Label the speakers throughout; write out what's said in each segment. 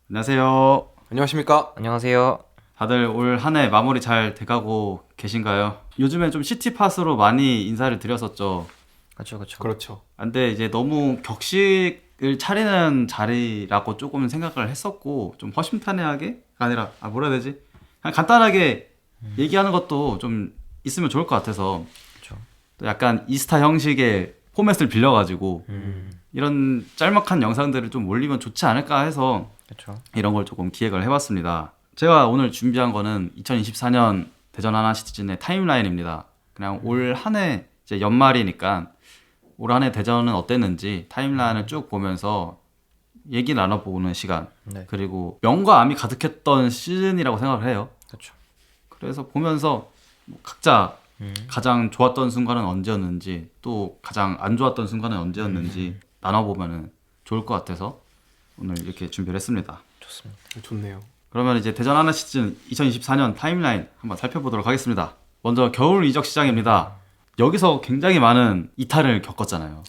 Speaker 1: 안녕하세요.
Speaker 2: 안녕하십니까?
Speaker 3: 안녕하세요.
Speaker 1: 다들 올 한 해 마무리 잘 돼가고 계신가요? 요즘엔 좀 시티팟으로 많이 인사를 드렸었죠.
Speaker 3: 그렇죠, 그렇죠.
Speaker 2: 그렇죠.
Speaker 1: 근데 이제 너무 격식을 차리는 자리라고 조금 생각을 했었고, 좀 허심탄회하게 아니라 뭐라 해야 되지? 그냥 간단하게 얘기하는 것도 좀 있으면 좋을 것 같아서
Speaker 3: 그렇죠.
Speaker 1: 또 약간 이스타 형식의 포맷을 빌려가지고 이런 짤막한 영상들을 좀 올리면 좋지 않을까 해서
Speaker 3: 그렇죠.
Speaker 1: 이런 걸 조금 기획을 해봤습니다. 제가 오늘 준비한 거는 2024년 대전 하나시티즌의 타임라인입니다. 그냥 올 한 해 이제 연말이니까 올 한 해 대전은 어땠는지 타임라인을 쭉 보면서 얘기 나눠보는 시간.
Speaker 3: 네.
Speaker 1: 그리고 명과 암이 가득했던 시즌이라고 생각을 해요.
Speaker 3: 그렇죠.
Speaker 1: 그래서 보면서 각자 가장 좋았던 순간은 언제였는지 또 가장 안 좋았던 순간은 언제였는지 나눠보면 좋을 것 같아서 오늘 이렇게 준비를 했습니다.
Speaker 3: 좋습니다.
Speaker 2: 좋네요.
Speaker 1: 그러면 이제 대전 하나 시즌 2024년 타임라인 한번 살펴보도록 하겠습니다. 먼저 겨울 이적 시장입니다. 여기서 굉장히 많은 이탈을 겪었잖아요.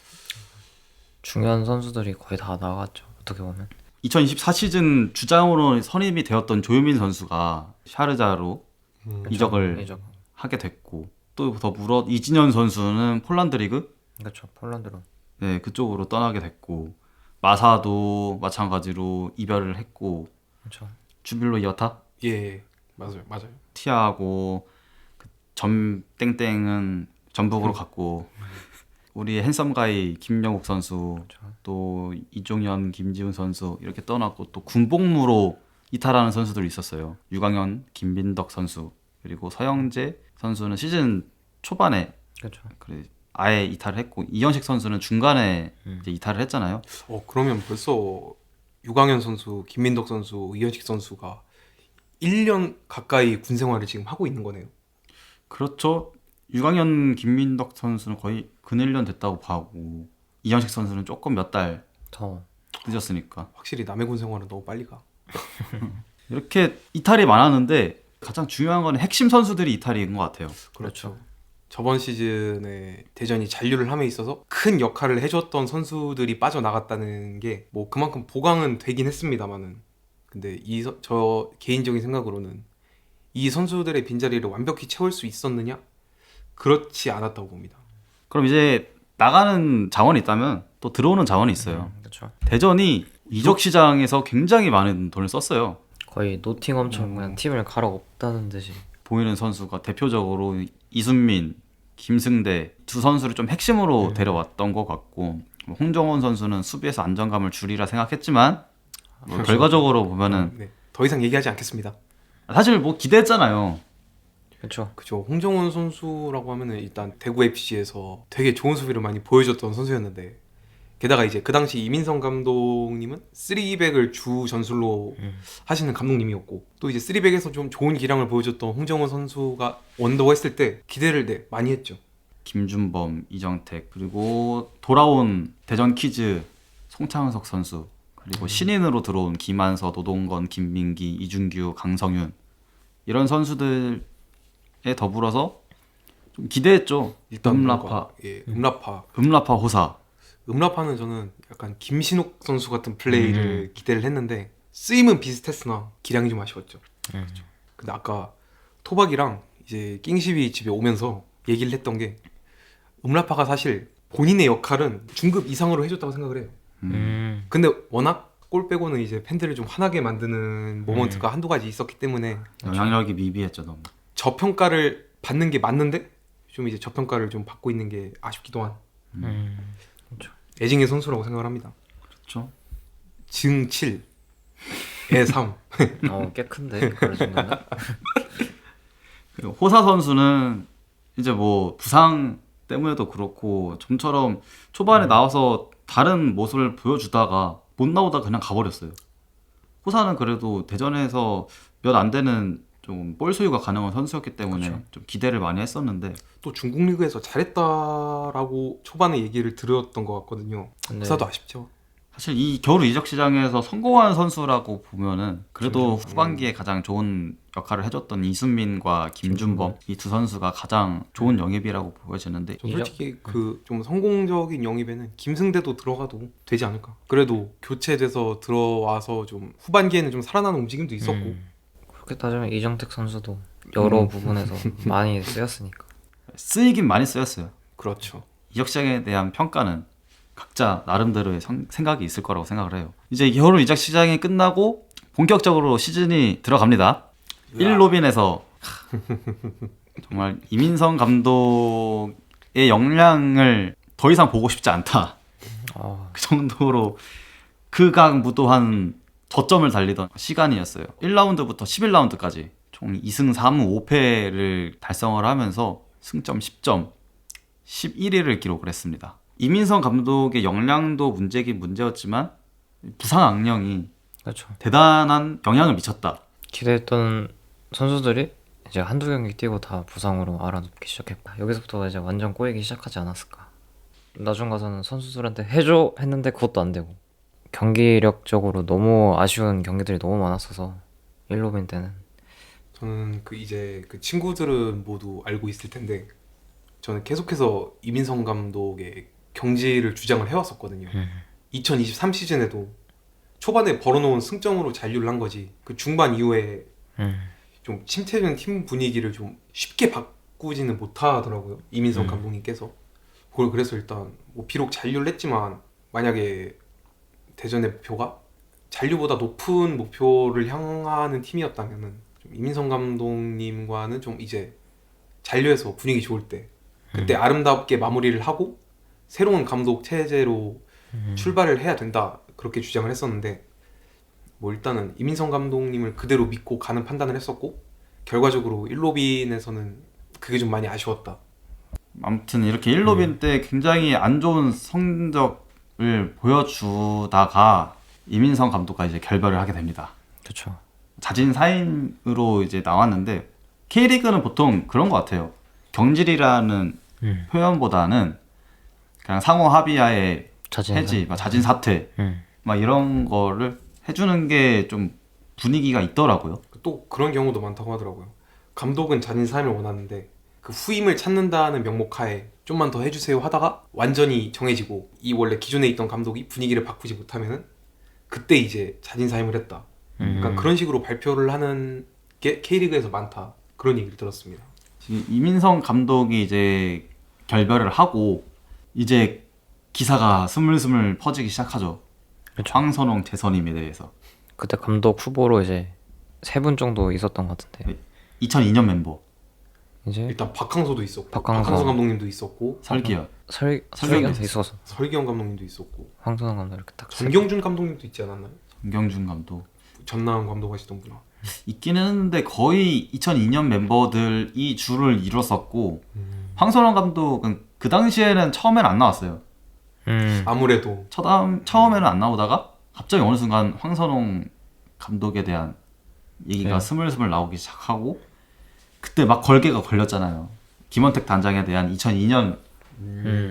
Speaker 3: 중요한 선수들이 거의 다 나갔죠. 어떻게 보면.
Speaker 1: 2024 시즌 주장으로 선임이 되었던 조유민 선수가 샤르자로 이적을
Speaker 3: 이적.
Speaker 1: 하게 됐고 또 더불어 이진현 선수는 폴란드 리그
Speaker 3: 그렇죠. 폴란드로.
Speaker 1: 네, 그쪽으로 떠나게 됐고 마사도 마찬가지로 이별을 했고
Speaker 3: 그렇죠.
Speaker 1: 주빌로 이어타
Speaker 2: 예, 맞아요.
Speaker 1: 티아고 점 땡땡은 전북으로 갔고 우리 핸섬 가이 김영욱 선수 또 이종현 김지훈 선수 이렇게 떠났고 또 군복무로 이탈하는 선수들이 있었어요. 유강현 김민덕 선수 그리고 서영재 선수는 시즌 초반에
Speaker 3: 그렇죠.
Speaker 1: 그래 아예 이탈을 했고 이현식 선수는 중간에 이제 이탈을 했잖아요.
Speaker 2: 그러면 벌써 유강현 선수, 김민덕 선수, 이현식 선수가 1년 가까이 군 생활을 지금 하고 있는 거네요.
Speaker 1: 그렇죠. 유강현 김민덕 선수는 거의 근 1년 됐다고 봐고 이현식 선수는 조금 몇 달
Speaker 3: 더.
Speaker 1: 늦었으니까
Speaker 2: 확실히 남의 군 생활은 너무 빨리 가.
Speaker 1: 이렇게 이탈이 많았는데 가장 중요한 건 핵심 선수들이 이탈인 것 같아요.
Speaker 2: 그렇죠. 저번 시즌에 대전이 잔류를 함에 있어서 큰 역할을 해줬던 선수들이 빠져나갔다는 게 뭐 그만큼 보강은 되긴 했습니다만은 근데 저 개인적인 생각으로는 이 선수들의 빈자리를 완벽히 채울 수 있었느냐? 그렇지 않았다고 봅니다.
Speaker 1: 그럼 이제 나가는 자원이 있다면 또 들어오는 자원이 있어요.
Speaker 3: 그렇죠.
Speaker 1: 대전이 이적 시장에서 굉장히 많은 돈을 썼어요.
Speaker 3: 거의 노팅엄처럼 그냥 팀을 갈아 엎다는 듯이.
Speaker 1: 보이는 선수가 대표적으로 이순민, 김승대 두 선수를 좀 핵심으로 데려왔던 것 같고 뭐 홍정원 선수는 수비에서 안정감을 주리라 생각했지만 뭐 결과적으로 보면은
Speaker 2: 네, 더 이상 얘기하지 않겠습니다.
Speaker 1: 사실 뭐 기대했잖아요.
Speaker 3: 그렇죠.
Speaker 2: 그죠. 홍정원 선수라고 하면은 일단 대구 FC에서 되게 좋은 수비를 많이 보여줬던 선수였는데 게다가 이제 그 당시 이민성 감독님은 3백을 주 전술로 하시는 감독님이었고 또 이제 3백에서 좀 좋은 기량을 보여줬던 홍정원 선수가 원더고 했을 때 기대를 많이 했죠.
Speaker 1: 김준범, 이정택 그리고 돌아온 대전 키즈 송창석 선수 그리고 신인으로 들어온 김한서, 노동건, 김민기, 이준규, 강성윤 이런 선수들에 더불어서 좀 기대했죠.
Speaker 2: 일단
Speaker 1: 음라파,
Speaker 2: 뭔가, 음라파.
Speaker 1: 음라파 호사.
Speaker 2: 음라파는 저는 약간 김신욱 선수 같은 플레이를 기대를 했는데 쓰임은 비슷했으나 기량이 좀 아쉬웠죠. 근데 아까 토박이랑 이제 낑시비 집에 오면서 얘기를 했던 게 음라파가 사실 본인의 역할은 중급 이상으로 해줬다고 생각을 해요. 근데 워낙 골 빼고는 이제 팬들을 좀 화나게 만드는 모먼트가 한두 가지 있었기 때문에
Speaker 1: 영향력이 미비했죠 너무.
Speaker 2: 저평가를 받는 게 맞는데 좀 이제 저평가를 좀 받고 있는 게 아쉽기도 한
Speaker 3: 그렇죠.
Speaker 2: 애증의 선수라고 생각을 합니다.
Speaker 1: 그렇죠.
Speaker 2: 증 7, 애 3.
Speaker 3: 꽤 큰데 그럴 정도면.
Speaker 1: 그리고 호사 선수는 이제 뭐 부상 때문에도 그렇고 좀처럼 초반에 나와서 다른 모습을 보여주다가 못 나오다 그냥 가버렸어요. 호사는 그래도 대전에서 몇 안 되는 좀 볼 소유가 가능한 선수였기 때문에 좀 기대를 많이 했었는데
Speaker 2: 또 중국 리그에서 잘했다라고 초반에 얘기를 들었던 것 같거든요.
Speaker 3: 네.
Speaker 2: 호사도 아쉽죠.
Speaker 1: 사실 이 겨울 이적 시장에서 성공한 선수라고 보면은 그래도 후반기에 가장 좋은 역할을 해줬던 이순민과 김준범 이 두 선수가 가장 좋은 영입이라고 보여지는데
Speaker 2: 저 솔직히 그 좀 성공적인 영입에는 김승대도 들어가도 되지 않을까. 그래도 교체돼서 들어와서 좀 후반기에는 좀 살아나는 움직임도 있었고.
Speaker 3: 그렇게 따지면 이정택 선수도 여러 부분에서 많이 쓰였으니까.
Speaker 1: 쓰이긴 많이 쓰였어요.
Speaker 2: 그렇죠.
Speaker 1: 이적 시장에 대한 평가는 각자 나름대로의 생각이 있을 거라고 생각을 해요. 이제 겨울 이적 시장이 끝나고 본격적으로 시즌이 들어갑니다. 1로빈에서 정말 이민성 감독의 역량을 더 이상 보고 싶지 않다. 그 정도로 극악무도한 저점을 달리던 시간이었어요. 1라운드부터 11라운드까지 총 2승 3무 5패를 달성을 하면서 승점 10점 11위를 기록을 했습니다. 이민성 감독의 역량도 문제긴 문제였지만 부상 악령이
Speaker 3: 그렇죠.
Speaker 1: 대단한 영향을 미쳤다.
Speaker 3: 기대했던 선수들이 이제 한두 경기 뛰고 다 부상으로 알아눕기 시작했고 여기서부터 이제 완전 꼬이기 시작하지 않았을까. 나중 가서는 선수들한테 해줘 했는데 그것도 안 되고 경기력적으로 너무 아쉬운 경기들이 너무 많았어서 1로빈 때는
Speaker 2: 저는 그 이제 그 친구들은 모두 알고 있을 텐데 저는 계속해서 이민성 감독의 경지를 주장을 해왔었거든요. 2023 시즌에도 초반에 벌어놓은 승점으로 잔류를 한 거지 그 중반 이후에 좀 침체된 팀 분위기를 좀 쉽게 바꾸지는 못하더라고요. 이민성 감독님께서. 그래서 일단 뭐 비록 잔류를 했지만 만약에 대전의 목표가 잔류보다 높은 목표를 향하는 팀이었다면은 좀 이민성 감독님과는 좀 이제 잔류해서 분위기 좋을 때 그때 아름답게 마무리를 하고 새로운 감독 체제로 출발을 해야 된다 그렇게 주장을 했었는데 뭐 일단은 이민성 감독님을 그대로 믿고 가는 판단을 했었고 결과적으로 1로빈에서는 그게 좀 많이 아쉬웠다.
Speaker 1: 아무튼 이렇게 1로빈 때 굉장히 안 좋은 성적을 보여주다가 이민성 감독과 이제 결별을 하게 됩니다.
Speaker 3: 그렇죠.
Speaker 1: 자진 사임으로 이제 나왔는데 K리그는 보통 그런 것 같아요. 경질이라는 표현보다는 그냥 상호 합의하에 해지, 막 자진 사퇴, 막 이런 거를 해주는 게 좀 분위기가 있더라고요.
Speaker 2: 또 그런 경우도 많다고 하더라고요. 감독은 자진 사임을 원하는데 그 후임을 찾는다는 명목하에 좀만 더 해주세요 하다가 완전히 정해지고 이 원래 기존에 있던 감독이 분위기를 바꾸지 못하면은 그때 이제 자진 사임을 했다. 그러니까 그런 식으로 발표를 하는 게 K리그에서 많다. 그런 얘기를 들었습니다.
Speaker 1: 지금 이민성 감독이 이제 결별을 하고 이제 기사가 스물스물 퍼지기 시작하죠.
Speaker 3: 그쵸.
Speaker 1: 황선홍 재선임에 대해서.
Speaker 3: 그때 감독 후보로 이제 3분 정도 있었던 것 같은데
Speaker 1: 2002년 멤버
Speaker 3: 이제
Speaker 2: 일단 박항서도 있었고
Speaker 3: 박항서.
Speaker 2: 박항서 감독님도 있었고
Speaker 1: 설기현.
Speaker 3: 설경도 있었어.
Speaker 2: 설기현 감독님도 있었고
Speaker 3: 황선홍 감독 이렇게 딱
Speaker 2: 전경준 감독님도 있지 않았나요?
Speaker 1: 정경준 감독.
Speaker 2: 전남 감독 하시던 분아.
Speaker 1: 있기는 했는데 거의 2002년 멤버들이 줄을 이뤘었고 황선홍 감독은 그 당시에는 처음에는 안 나왔어요.
Speaker 2: 아무래도
Speaker 1: 처음에는 안 나오다가 갑자기 어느 순간 황선홍 감독에 대한 얘기가
Speaker 3: 네.
Speaker 1: 스물스물 나오기 시작하고 그때 막 걸개가 걸렸잖아요. 김원택 단장에 대한 2002년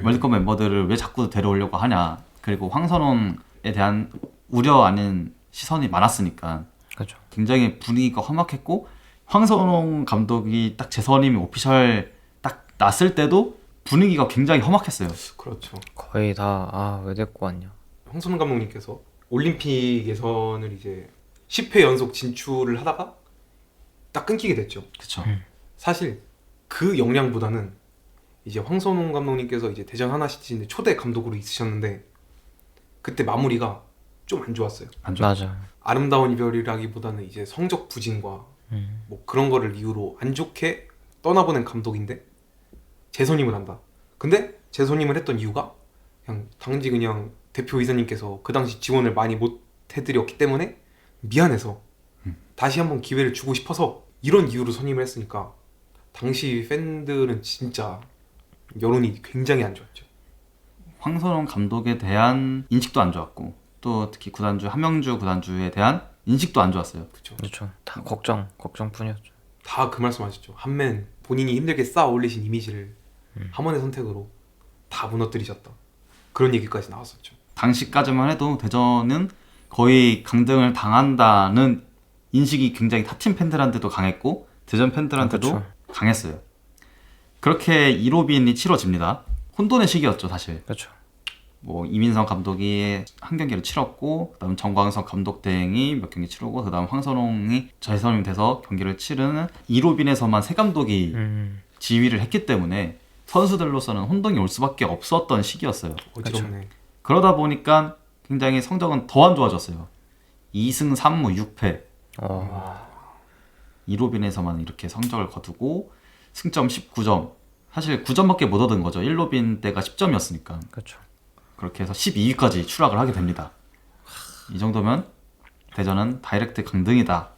Speaker 1: 월드컵 멤버들을 왜 자꾸 데려오려고 하냐. 그리고 황선홍에 대한 우려 아닌 시선이 많았으니까
Speaker 3: 그렇죠.
Speaker 1: 굉장히 분위기가 험악했고 황선홍 감독이 딱 재선임이 오피셜 딱 났을 때도 분위기가 굉장히 험악했어요.
Speaker 2: 그렇죠.
Speaker 3: 거의 다 왜 데리고 왔냐.
Speaker 2: 황선홍 감독님께서 올림픽 예선을 이제 10회 연속 진출을 하다가 딱 끊기게 됐죠.
Speaker 1: 그렇죠.
Speaker 2: 사실 그 역량보다는 이제 황선홍 감독님께서 이제 대전 하나 시즌 초대 감독으로 있으셨는데 그때 마무리가 좀 안 좋았어요.
Speaker 1: 안 좋아.
Speaker 3: 맞아.
Speaker 2: 아름다운 이별이라기보다는 이제 성적 부진과 뭐 그런 거를 이유로 안 좋게 떠나보낸 감독인데 재선임을 한다. 근데 재선임을 했던 이유가 그냥 단지 그냥 대표 이사님께서 그 당시 지원을 많이 못 해드렸기 때문에 미안해서 다시 한번 기회를 주고 싶어서 이런 이유로 선임을 했으니까 당시 팬들은 진짜 여론이 굉장히 안 좋았죠.
Speaker 1: 황선홍 감독에 대한 인식도 안 좋았고 또 특히 구단주 한명주 구단주에 대한 인식도 안 좋았어요.
Speaker 2: 그렇죠.
Speaker 3: 그렇죠. 다 걱정뿐이었죠.
Speaker 2: 다 그 말씀하셨죠. 한맨 본인이 힘들게 쌓아 올리신 이미지를 함원의 선택으로 다 무너뜨리셨다. 그런 얘기까지 나왔었죠.
Speaker 1: 당시까지만 해도 대전은 거의 강등을 당한다는 인식이 굉장히 타팀 팬들한테도 강했고 대전 팬들한테도
Speaker 3: 그쵸.
Speaker 1: 강했어요. 그렇게 1호빈이 치러집니다. 혼돈의 시기였죠 사실.
Speaker 3: 그렇죠.
Speaker 1: 뭐 이민성 감독이 한 경기를 치렀고 그다음 정광석 감독 대행이 몇 경기 치르고 그다음 황선홍이 재선임이 돼서 경기를 치르는 1호빈에서만 새 감독이 지휘를 했기 때문에 선수들로서는 혼동이 올 수밖에 없었던 시기였어요.
Speaker 2: 어지럽네.
Speaker 1: 그러다 보니까 굉장히 성적은 더 안 좋아졌어요. 2승 3무 6패.
Speaker 3: 어,
Speaker 1: 1호빈에서만 이렇게 성적을 거두고 승점 19점. 사실 9점밖에 못 얻은 거죠. 1호빈 때가 10점이었으니까.
Speaker 3: 그렇죠.
Speaker 1: 그렇게 해서 12위까지 추락을 하게 됩니다. 이 정도면 대전은 다이렉트 강등이다.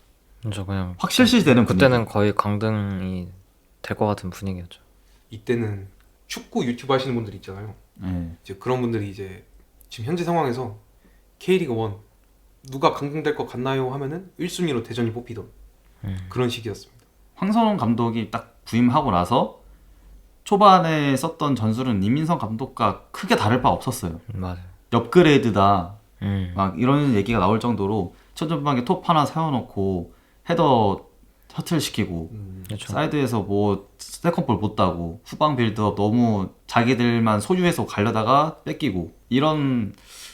Speaker 3: 저 그냥
Speaker 1: 확실시되는
Speaker 3: 그때는 거의 강등이 될 것 같은 분위기였죠.
Speaker 2: 이때는 축구 유튜브 하시는 분들 있잖아요.
Speaker 1: 네.
Speaker 2: 이제 그런 분들이 이제 지금 현재 상황에서 K리그 1 누가 강등될 것 같나요 하면은 1순위로 대전이 뽑히던 그런 시기였습니다.
Speaker 1: 황선홍 감독이 딱 부임하고 나서 초반에 썼던 전술은 이민성 감독과 크게 다를 바 없었어요.
Speaker 3: 맞아요.
Speaker 1: 업그레이드다
Speaker 3: 막
Speaker 1: 이런 얘기가 나올 정도로 첫 전방에 톱 하나 세워놓고 헤더 셔틀 시키고
Speaker 3: 그렇죠.
Speaker 1: 사이드에서 뭐 세컨볼 못 따고 후방 빌드업 너무 자기들만 소유해서 가려다가 뺏기고 이런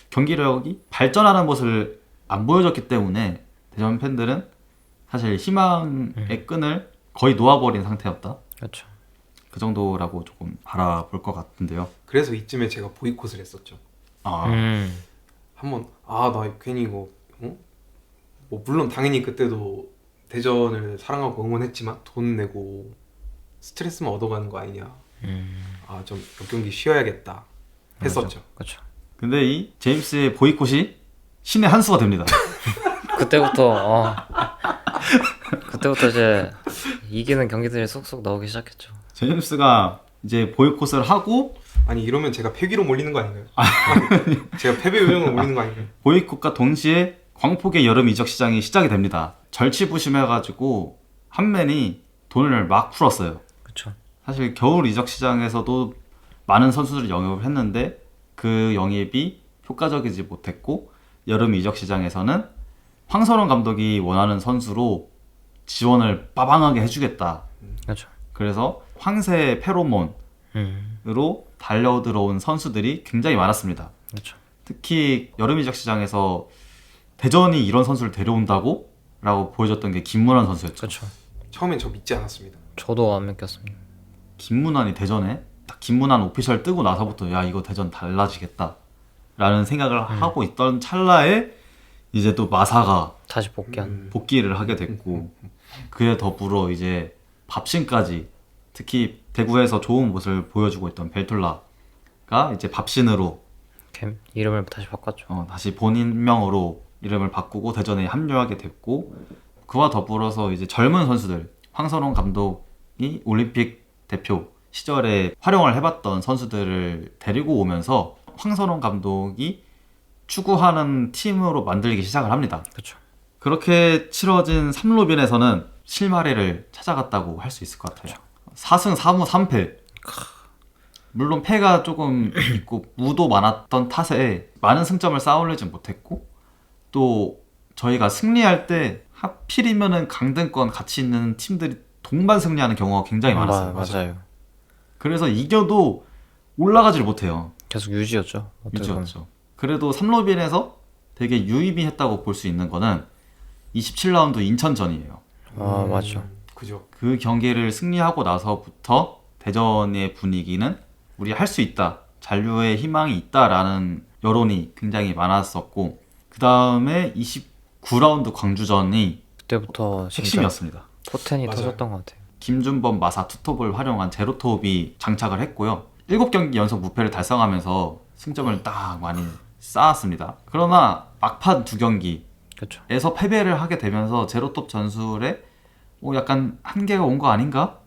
Speaker 1: 경기력이 발전하는 모습을 안 보여줬기 때문에 대전 팬들은 사실 희망의 끈을 거의 놓아버린 상태였다.
Speaker 3: 그렇죠.
Speaker 1: 그 정도라고 조금 바라볼 것 같은데요.
Speaker 2: 그래서 이쯤에 제가 보이콧을 했었죠.
Speaker 1: 아,
Speaker 2: 한번 나 괜히 이거 뭐 물론 당연히 그때도 대전을 사랑하고 응원했지만 돈 내고 스트레스만 얻어가는 거 아니냐. 좀 몇 경기 쉬어야겠다 했었죠.
Speaker 3: 그렇죠.
Speaker 1: 근데 이 제임스의 보이콧이 신의 한 수가 됩니다.
Speaker 3: 그때부터 이제 이기는 경기들이 쏙쏙 나오기 시작했죠.
Speaker 1: 제임스가 이제 보이콧을 하고
Speaker 2: 아니 이러면 제가 패기로 몰리는 거 아닌가요? 제가 패배 요정을 올리는 거 아닌가요?
Speaker 1: 보이콧과 동시에 광폭의 여름 이적 시장이 시작이 됩니다. 절치부심해가지고 한맨이 돈을 막 풀었어요.
Speaker 3: 그렇죠.
Speaker 1: 사실 겨울 이적 시장에서도 많은 선수들이 영입을 했는데 그 영입이 효과적이지 못했고 여름 이적 시장에서는 황선홍 감독이 원하는 선수로 지원을 빠방하게 해주겠다.
Speaker 3: 그렇죠.
Speaker 1: 그래서 황새 페로몬으로 달려들어온 선수들이 굉장히 많았습니다.
Speaker 3: 그렇죠.
Speaker 1: 특히 여름 이적 시장에서 대전이 이런 선수를 데려온다고? 라고 보여줬던 게 김문환 선수였죠.
Speaker 3: 그렇죠.
Speaker 2: 처음엔 저 믿지 않았습니다.
Speaker 3: 저도 안 믿겼습니다.
Speaker 1: 김문환이 대전에 딱 김문환 오피셜 뜨고 나서부터 야 이거 대전 달라지겠다 라는 생각을 하고 있던 찰나에 이제 또 마사가
Speaker 3: 다시 복귀한.
Speaker 1: 복귀를 하게 됐고 그에 더불어 이제 밥신까지 특히 대구에서 좋은 모습을 보여주고 있던 벨톨라가 이제 밥신으로
Speaker 3: 캠 이름을 다시 바꿨죠.
Speaker 1: 다시 본인명으로 이름을 바꾸고 대전에 합류하게 됐고 그와 더불어서 이제 젊은 선수들 황선홍 감독이 올림픽 대표 시절에 활용을 해봤던 선수들을 데리고 오면서 황선홍 감독이 추구하는 팀으로 만들기 시작을 합니다.
Speaker 3: 그렇죠.
Speaker 1: 그렇게 치러진 3로빈에서는 실마리를 찾아갔다고 할 수 있을 것 같아요. 4승 4무 3패. 물론 패가 조금 있고 무도 많았던 탓에 많은 승점을 쌓아올리진 못했고 또 저희가 승리할 때 하필이면은 강등권 같이 있는 팀들이 동반 승리하는 경우가 굉장히 많았어요.
Speaker 3: 맞아요.
Speaker 1: 그래서 이겨도 올라가질 못해요.
Speaker 3: 계속 유지였죠. 어떻게 보면.
Speaker 1: 유지였죠. 그래도 3로빈에서 되게 유의미했다고 볼 수 있는 거는 27라운드 인천전이에요.
Speaker 3: 맞죠.
Speaker 2: 그죠.
Speaker 1: 그 경기를 승리하고 나서부터 대전의 분위기는 우리 할 수 있다, 잔류의 희망이 있다라는 여론이 굉장히 많았었고 그 다음에 29라운드 광주전이
Speaker 3: 그때부터 진짜
Speaker 1: 핵심이었습니다.
Speaker 2: 맞아요.
Speaker 3: 포텐이 터졌던 것 같아요.
Speaker 1: 김준범 마사 투톱을 활용한 제로톱이 장착을 했고요. 7경기 연속 무패를 달성하면서 승점을 딱 많이 쌓았습니다. 그러나 막판 2경기에서
Speaker 3: 그렇죠.
Speaker 1: 패배를 하게 되면서 제로톱 전술에 약간 한계가 온 거 아닌가?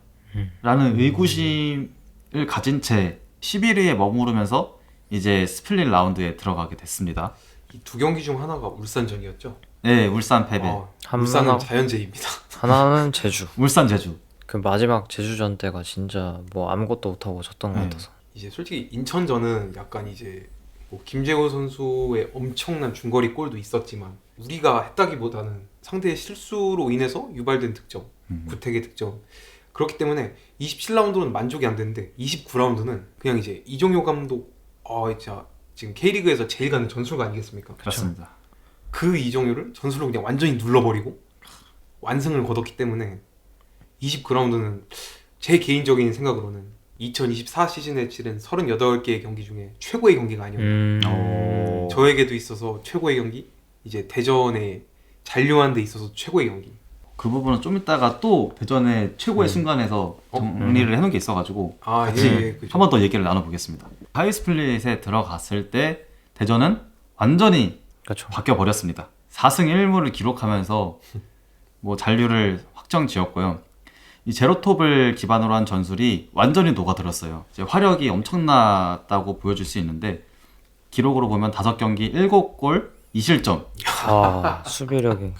Speaker 1: 라는 의구심을 가진 채 11위에 머무르면서 이제 스플릿 라운드에 들어가게 됐습니다.
Speaker 2: 이 두 경기 중 하나가 울산전이었죠.
Speaker 1: 네, 울산 패배.
Speaker 2: 울산은
Speaker 3: 하나-
Speaker 2: 자연재해입니다.
Speaker 3: 하나는 제주.
Speaker 1: 울산 제주.
Speaker 3: 그 마지막 제주전 때가 진짜 뭐 아무것도 못하고 졌던 것
Speaker 1: 네.
Speaker 3: 같아서.
Speaker 2: 이제 솔직히 인천전은 약간 이제 뭐 김재호 선수의 엄청난 중거리 골도 있었지만 우리가 했다기보다는 상대의 실수로 인해서 유발된 득점, 구택의 득점. 그렇기 때문에 27라운드는 만족이 안 되는데 29라운드는 그냥 이제 이종효 감독 진짜 지금 K리그에서 제일 가는 전술가 아니겠습니까?
Speaker 1: 그렇습니다.
Speaker 2: 그 이종효를 전술로 그냥 완전히 눌러버리고 완승을 거뒀기 때문에 29라운드는 제 개인적인 생각으로는 2024 시즌에 치른 38개의 경기 중에 최고의 경기가 아니었나.
Speaker 1: 오.
Speaker 2: 저에게도 있어서 최고의 경기, 이제 대전에 잔류한 데 있어서 최고의 경기.
Speaker 1: 그 부분은 좀 이따가 또 대전의 최고의 순간에서 정리를 해놓은 게 있어가지고 같이
Speaker 2: 그죠.
Speaker 1: 한 번 더 얘기를 나눠보겠습니다. 하이스플릿에 들어갔을 때 대전은 완전히
Speaker 3: 그렇죠.
Speaker 1: 바뀌어버렸습니다. 4승 1무를 기록하면서 뭐 잔류를 확정 지었고요. 이 제로톱을 기반으로 한 전술이 완전히 녹아들었어요. 이제 화력이 엄청났다고 보여줄 수 있는데 기록으로 보면 5경기 7골 2실점.
Speaker 3: 아, 수비력이.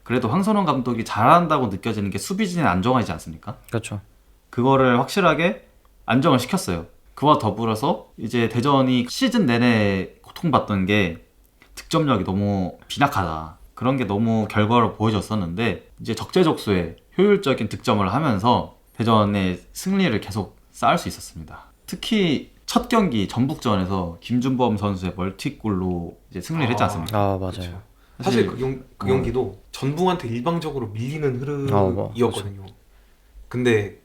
Speaker 1: 그래도 황선홍 감독이 잘한다고 느껴지는 게 수비진의 안정화이지 않습니까?
Speaker 3: 그렇죠.
Speaker 1: 그거를 확실하게 안정을 시켰어요. 그와 더불어서 이제 대전이 시즌 내내 고통받던 게 득점력이 너무 빈약하다. 그런 게 너무 결과로 보여졌었는데 이제 적재적소에 효율적인 득점을 하면서 대전의 승리를 계속 쌓을 수 있었습니다. 특히 첫 경기 전북전에서 김준범 선수의 멀티골로 이제 승리를 했지 않습니까?
Speaker 3: 아, 맞아요.
Speaker 2: 그렇죠. 사실 그 경기도 전북한테 일방적으로 밀리는 흐름이었거든요. 근데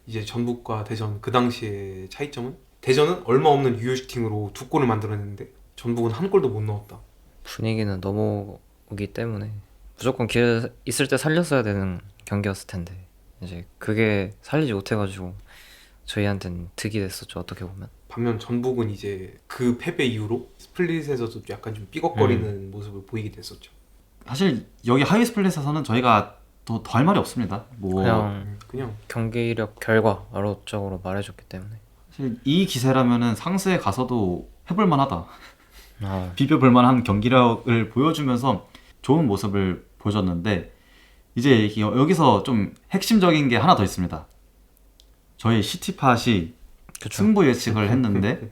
Speaker 2: 이제 전북과 대전 그 당시의 차이점은 대전은 얼마 없는 유효 슈팅으로 2골을 만들어냈는데 전북은 한 골도 못 넣었다.
Speaker 3: 분위기는 넘어오기 때문에 무조건 기회 있을 때 살렸어야 되는 경기였을 텐데 이제 그게 살리지 못해가지고 저희한테는 득이 됐었죠. 어떻게 보면.
Speaker 2: 반면 전북은 이제 그 패배 이후로 스플릿에서도 약간 좀 삐걱거리는 모습을 보이게 됐었죠.
Speaker 1: 사실 여기 하이스플릿에서는 저희가 더 할 말이 없습니다. 뭐
Speaker 2: 그냥
Speaker 3: 경기력 결과적으로 말해줬기 때문에.
Speaker 1: 사실 이 기세라면은 상스에 가서도 해볼 만하다.
Speaker 3: 아,
Speaker 1: 비벼볼 만한 경기력을 보여주면서 좋은 모습을 보여줬는데 이제 여기서 좀 핵심적인 게 하나 더 있습니다. 저희 시티팟이
Speaker 3: 그쵸.
Speaker 1: 승부 예측을 했는데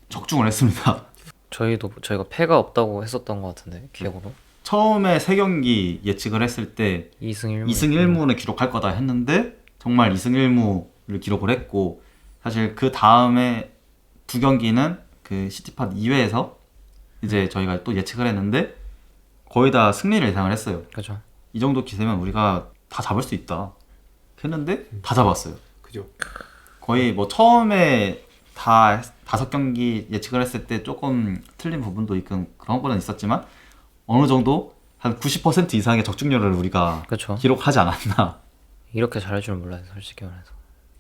Speaker 1: 적중을 했습니다.
Speaker 3: 저희가 패가 없다고 했었던 것 같은데 기억으로.
Speaker 1: 처음에 3경기 예측을 했을 때
Speaker 3: 2승 1무.
Speaker 1: 2승 1무는 기록할 거다 했는데 정말 2승 1무를 기록을 했고 사실 그 다음에 2경기는 그 시티팟 2회에서 이제 저희가 또 예측을 했는데 거의 다 승리를 예상을 했어요.
Speaker 3: 그죠.
Speaker 1: 이 정도 기세면 우리가 다 잡을 수 있다 했는데 다 잡았어요.
Speaker 2: 그죠.
Speaker 1: 거의 뭐 처음에 다 5경기 예측을 했을 때 조금 틀린 부분도 있고 그런 거는 있었지만 어느 정도 한 90% 이상의 적중률을 우리가
Speaker 3: 그쵸.
Speaker 1: 기록하지 않았나.
Speaker 3: 이렇게 잘할 줄 몰라요, 솔직히 말해서.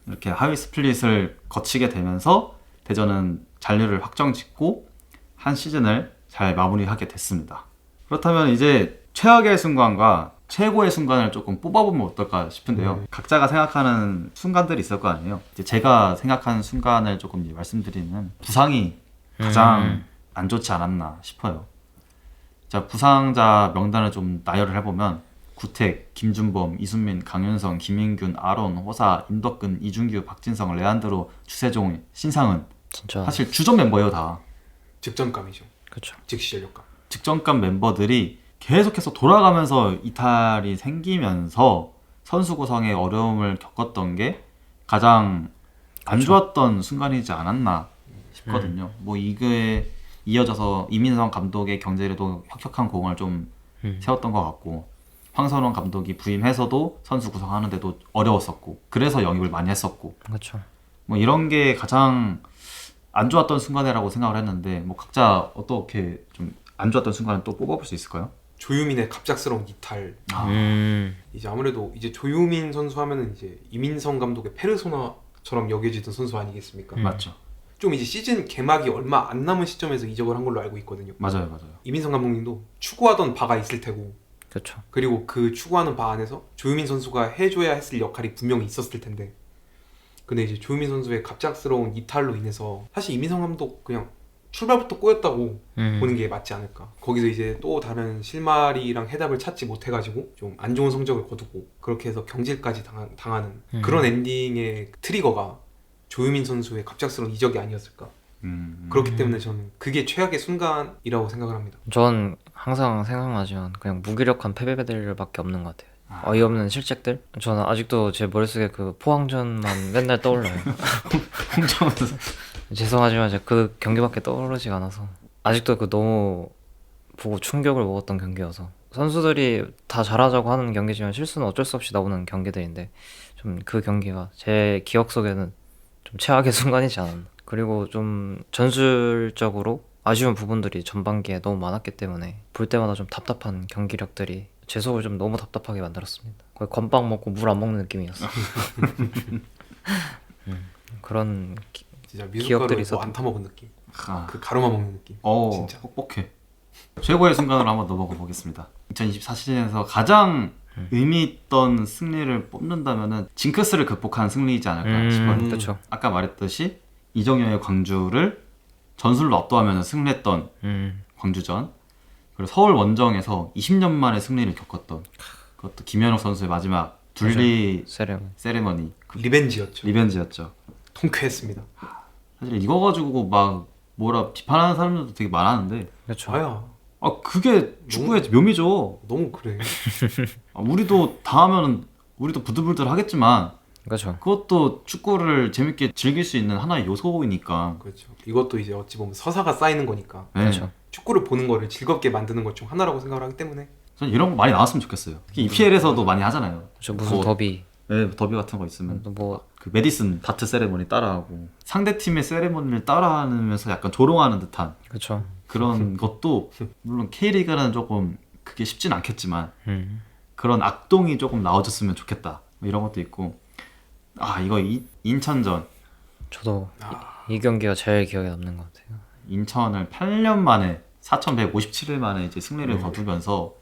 Speaker 1: 이렇게 하위 스플릿을 거치게 되면서 대전은 잔류를 확정짓고 한 시즌을 잘 마무리하게 됐습니다. 그렇다면 이제 최악의 순간과 최고의 순간을 조금 뽑아보면 어떨까 싶은데요. 각자가 생각하는 순간들이 있을 거 아니에요. 이제 제가 생각하는 순간을 조금 이제 말씀드리면 부상이 가장 안 좋지 않았나 싶어요. 자, 부상자 명단을 좀 나열을 해보면 구택, 김준범, 이순민, 강윤성, 김인균, 아론, 호사, 임덕근, 이준규, 박진성, 레안드로, 추세종, 신상은
Speaker 3: 진짜.
Speaker 1: 사실 주전 멤버예요 다.
Speaker 2: 직전감이죠.
Speaker 3: 그쵸.
Speaker 2: 즉시 전력감.
Speaker 1: 직전감 멤버들이 계속해서 돌아가면서 이탈이 생기면서 선수 구성에 어려움을 겪었던 게 가장 안 좋았던 순간이지 않았나 싶거든요. 뭐 이게 이어져서 이민성 감독의 경제에도 혁혁한 공을 좀 세웠던 것 같고 황선홍 감독이 부임해서도 선수 구성하는데도 어려웠었고 그래서 영입을 많이 했었고
Speaker 3: 그쵸.
Speaker 1: 뭐 이런 게 가장 안 좋았던 순간이라고 생각을 했는데 뭐 각자 어떻게 좀 안 좋았던 순간을 또 뽑아볼 수 있을까요?
Speaker 2: 조유민의 갑작스러운 이탈. 이제 아무래도 이제 조유민 선수 하면은 이제 이민성 감독의 페르소나처럼 여겨지던 선수 아니겠습니까?
Speaker 1: 맞죠.
Speaker 2: 좀 이제 시즌 개막이 얼마 안 남은 시점에서 이적을 한 걸로 알고 있거든요.
Speaker 1: 맞아요.
Speaker 2: 이민성 감독님도 추구하던 바가 있을 테고
Speaker 3: 그쵸.
Speaker 2: 그리고 그 추구하는 바 안에서 조유민 선수가 해줘야 했을 역할이 분명히 있었을 텐데 근데 이제 조유민 선수의 갑작스러운 이탈로 인해서 사실 이민성 감독 그냥 출발부터 꼬였다고 보는 게 맞지 않을까. 거기서 이제 또 다른 실마리랑 해답을 찾지 못해가지고 좀 안 좋은 성적을 거두고 그렇게 해서 경질까지 당하는 그런 엔딩의 트리거가 조유민 선수의 갑작스러운 이적이 아니었을까. 그렇기 때문에 저는 그게 최악의 순간이라고 생각을 합니다.
Speaker 3: 전 항상 생각나지만 그냥 무기력한 패배들밖에 없는 것 같아요. 어이없는 실책들? 저는 아직도 제 머릿속에 그 포항전만 맨날 떠올라요.
Speaker 1: 홍정은
Speaker 3: 죄송하지만 제가 그 경기밖에 떠오르지가 않아서 아직도 그 너무 보고 충격을 먹었던 경기여서 선수들이 다 잘하자고 하는 경기지만 실수는 어쩔 수 없이 나오는 경기들인데 좀 그 경기가 제 기억 속에는 좀 최악의 순간이지 않았나. 그리고 좀 전술적으로 아쉬운 부분들이 전반기에 너무 많았기 때문에 볼 때마다 좀 답답한 경기력들이 제 속을 좀 너무 답답하게 만들었습니다. 거의 건빵 먹고 물 안 먹는 느낌이었어. 그런
Speaker 2: 진짜
Speaker 3: 기억들이
Speaker 2: 미숫가루
Speaker 3: 있었던-
Speaker 2: 뭐안 타먹은 느낌.
Speaker 1: 아,
Speaker 2: 그 가루만 먹는 느낌. 진짜.
Speaker 1: 뻑뻑해. 최고의 순간으로 한번 넘어가 보겠습니다. 2024 시즌에서 가장 의미 있던 승리를 뽑는다면은 징크스를 극복한 승리이지 않을까 싶어요.
Speaker 3: 그렇죠.
Speaker 1: 아까 말했듯이 이정현의 광주를 전술로 압도하면서 승리했던 광주전, 그리고 서울 원정에서 20년 만에 승리를 겪었던 그것도 김현욱 선수의 마지막 둘리
Speaker 3: 세레모니.
Speaker 1: 세레머니
Speaker 2: 리벤지였죠.
Speaker 1: 리벤지였죠.
Speaker 2: 통쾌했습니다.
Speaker 1: 사실 이거 가지고 막 뭐라 비판하는 사람들도 되게 많았는데
Speaker 3: 그렇죠.
Speaker 2: 아야
Speaker 1: 그게 축구의 묘미죠.
Speaker 2: 너무 그래.
Speaker 1: 우리도 다 하면은 우리도 부들부들 하겠지만
Speaker 3: 그렇죠.
Speaker 1: 그것도 축구를 재밌게 즐길 수 있는 하나의 요소이니까.
Speaker 2: 그렇죠. 이것도 이제 어찌 보면 서사가 쌓이는 거니까
Speaker 1: 네.
Speaker 3: 그렇죠.
Speaker 2: 축구를 보는 거를 즐겁게 만드는 것 중 하나라고 생각을 하기 때문에
Speaker 1: 저는 이런 거 많이 나왔으면 좋겠어요. 특히 EPL에서도 많이 하잖아요.
Speaker 3: 저 무슨
Speaker 1: 뭐,
Speaker 3: 더비
Speaker 1: 네, 더비 같은 거 있으면
Speaker 3: 뭐
Speaker 1: 그 메디슨 바트 세레머니 따라하고 상대 팀의 세레머니를 따라하면서 약간 조롱하는 듯한
Speaker 3: 그렇죠.
Speaker 1: 그런 것도 물론 K리그는 조금 그게 쉽진 않겠지만
Speaker 3: 음.
Speaker 1: 그런 악동이 조금 나와줬으면 좋겠다. 뭐 이런 것도 있고. 이거 인천전.
Speaker 3: 저도 이 경기가 제일 기억에 남는 것 같아요.
Speaker 1: 인천을 8년 만에 4,157일 만에 이제 승리를 거두면서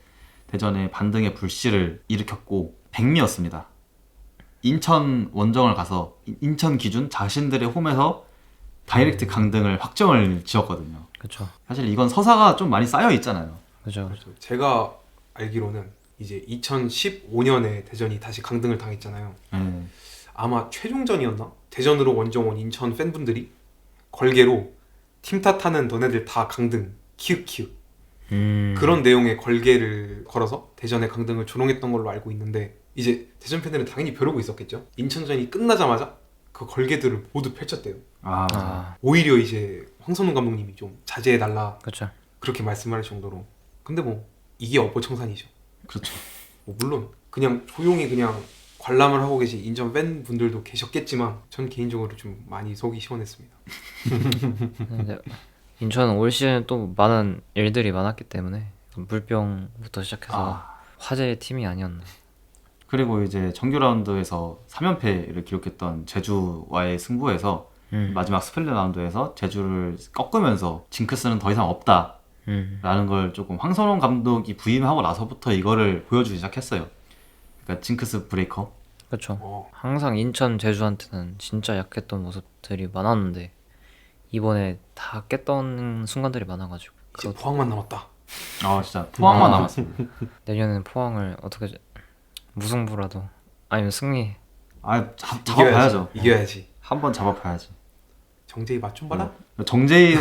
Speaker 1: 대전의 반등의 불씨를 일으켰고 백미였습니다. 인천 원정을 가서 인천 기준 자신들의 홈에서 다이렉트 강등을 확정을 지었거든요.
Speaker 3: 그렇죠.
Speaker 1: 사실 이건 서사가 좀 많이 쌓여 있잖아요.
Speaker 3: 그렇죠.
Speaker 2: 그렇죠. 제가 알기로는 이제 2015년에 대전이 다시 강등을 당했잖아요.
Speaker 1: 네.
Speaker 2: 아마 최종전이었나? 대전으로 원정 온 인천 팬분들이 걸개로 팀 탓하는 너네들 다 강등 키읔키읔 그런 내용의 걸개를 걸어서 대전의 강등을 조롱했던 걸로 알고 있는데 이제 대전 팬들은 당연히 벼르고 있었겠죠. 인천전이 끝나자마자 그 걸개들을 모두 펼쳤대요.
Speaker 3: 아,
Speaker 2: 오히려 이제 황선홍 감독님이 좀 자제해달라
Speaker 3: 그렇죠.
Speaker 2: 그렇게 말씀할 정도로. 근데 뭐 이게 업보청산이죠.
Speaker 1: 그렇죠.
Speaker 2: 뭐 물론 그냥 조용히 그냥 관람을 하고 계신 인천 팬분들도 계셨겠지만 전 개인적으로 좀 많이 속이 시원했습니다.
Speaker 3: 근데 인천은 올 시즌 또 많은 일들이 많았기 때문에 물병부터 시작해서 화제의 팀이 아니었나.
Speaker 1: 그리고 이제 정규 라운드에서 3연패를 기록했던 제주와의 승부에서 마지막 스플릿 라운드에서 제주를 꺾으면서 징크스는 더 이상 없다라는 걸 조금 황선홍 감독이 부임하고 나서부터 이거를 보여주기 시작했어요. 그러니까 징크스 브레이커.
Speaker 3: 그렇죠. 항상 인천 제주한테는 진짜 약했던 모습들이 많았는데 이번에 다 깼던 순간들이 많아가지고
Speaker 2: 이제 포항만 남았다.
Speaker 1: 진짜 포항만 남았습니다.
Speaker 3: 내년에는 포항을 어떻게 무승부라도 아니면 승리.
Speaker 1: 잡아봐야죠.
Speaker 2: 이겨야지.
Speaker 1: 한번 잡아봐야지.
Speaker 2: 정재희 맛 좀 봐라.
Speaker 1: 정재희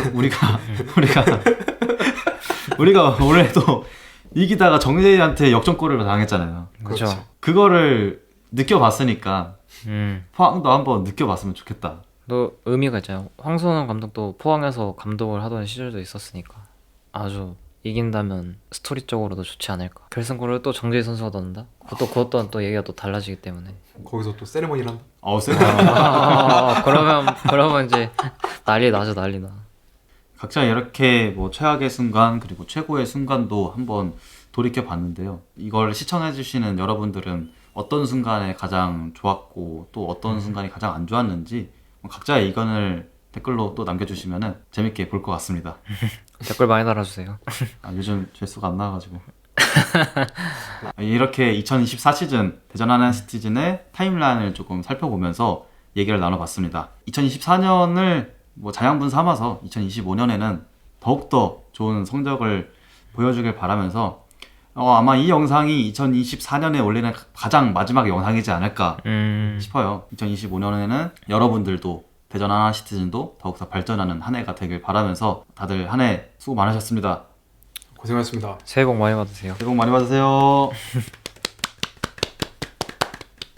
Speaker 1: 우리가 올해도 이기다가 정재희한테 역전골을 당했잖아요.
Speaker 3: 그렇죠.
Speaker 1: 그거를 느껴봤으니까 포항도 한번 느껴봤으면 좋겠다.
Speaker 3: 또 의미가 있잖아요. 황선홍 감독도 포항에서 감독을 하던 시절도 있었으니까 아주 이긴다면 스토리적으로도 좋지 않을까. 결승골을 또 정재희 선수가 넣는다? 그것 또한 또 얘기가 또 달라지기 때문에.
Speaker 2: 거기서 또 세레머니를 한다.
Speaker 3: 그러면 이제 난리 나죠, 난리 나.
Speaker 1: 각자 이렇게 뭐 최악의 순간 그리고 최고의 순간도 한번 돌이켜 봤는데요. 이걸 시청해주시는 여러분들은 어떤 순간에 가장 좋았고 또 어떤 순간이 가장 안 좋았는지 각자의 의견을 댓글로 또 남겨주시면 재밌게 볼 것 같습니다.
Speaker 3: 댓글 많이 달아주세요.
Speaker 1: 요즘 죄수가 안 나와가지고. 이렇게 2024 시즌 대전 하나시티즌의 타임라인을 조금 살펴보면서 얘기를 나눠봤습니다. 2024년을 뭐 자양분 삼아서 2025년에는 더욱더 좋은 성적을 보여주길 바라면서 아마 이 영상이 2024년에 올리는 가장 마지막 영상이지 않을까 싶어요. 2025년에는 여러분들도 대전 하나시티즌도 더욱더 발전하는 한 해가 되길 바라면서 다들 한 해 수고 많으셨습니다.
Speaker 2: 고생하셨습니다.
Speaker 3: 새해 복 많이 받으세요.
Speaker 1: 새해 복 많이 받으세요.